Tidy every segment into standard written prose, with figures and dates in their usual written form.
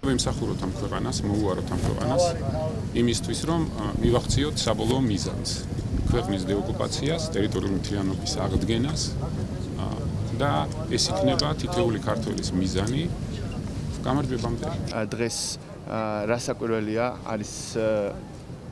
ვიმსახუროთ ამ ქვეყანას, მოვუაროთ ამ ქვეყანას იმისთვის, რომ მივახციოთ საბოლოო მიზანს, ქვეყნის დეოკუპაციას, ტერიტორიული მთლიანობის აღდგენას და ეს იქნება თითოეული ქართველის მიზანი გამარჯვებამდე. დღეს რასაკვირველია არის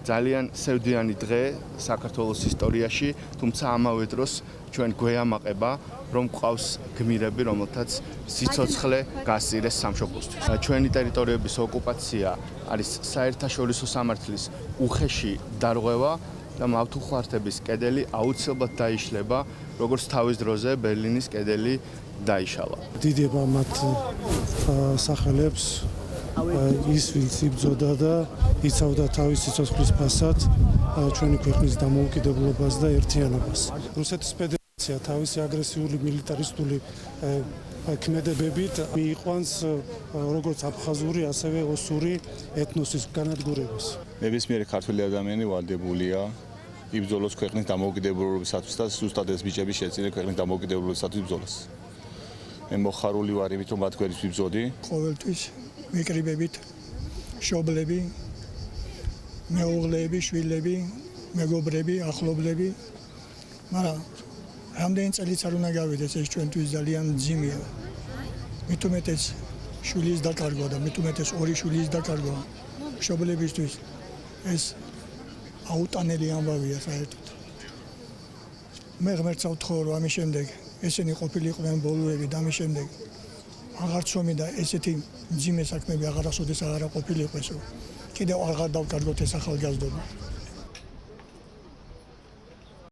ძალიან სევდიანი დღე საქართველოს ისტორიაში, თუმცა ამავე დროს ჩვენ გვეამაყება, რომ ყავს გმირები, რომელთაც სიცოცხლე გასწირეს სამშობლოსთვის. ჩვენი ტერიტორიების ოკუპაცია არის საერთაშორისო სამართლის უხეში დარღვევა და მავთუხლართების კედელი აუცილებლად დაიშლება, როგორც თავის დროზე ბერლინის კედელი დაიშალა. დიდება მათ სახელებს ის ვინც იბრძოდა და იცავდა თავის სიცოცხლის ფასად ჩვენი ქვეყნის დამოუკიდებლობას და ერთიანობას. რუსეთის ფედერაცია თავისი აგრესიული მილიტარისტული ქმედებებით მიიყვანს როგორც აფხაზური, ასევე ოსური ეთნოსის განადგურებას. ნებისმიერი ქართველი ადამიანი ვალდებულია იბრძოლოს ქვეყნის დამოუკიდებლობისათვის და ზუსტად ეს ბიჭები შეეწირნენ ქვეყნის დამოუკიდებლობისათვის ბრძოლას. მე მოხარული ვარ იმით, რომ მათ გვერდით ვიბრძოდი. ყოველთვის ვიკრიბებით მშობლები, მეუღლეები, შვილები, მეგობრები, ახლობლები, მაგრამ რამდენი წელიც არ უნდა გავიდეს, ეს ჩვენთვის ძალიან მძიმეა. მით უმეტეს შვილის დაკარგვა და მით უმეტეს ორი შვილის დაკარგვა მშობლებისთვის ეს აუტანელი ამბავია საერთოდ. მე ღმერთს ავთხოვ, რომ ამის შემდეგ ესენი ყოფილიყვნენ ბოლოები და ამის შემდეგ აღარ ცომი და ესეთი მძიმე საქმეები აღარასოდეს აღარ ყოფილიყოს, რომ კიდევ აღარ დავკარგოთ ეს ახალგაზრდობა.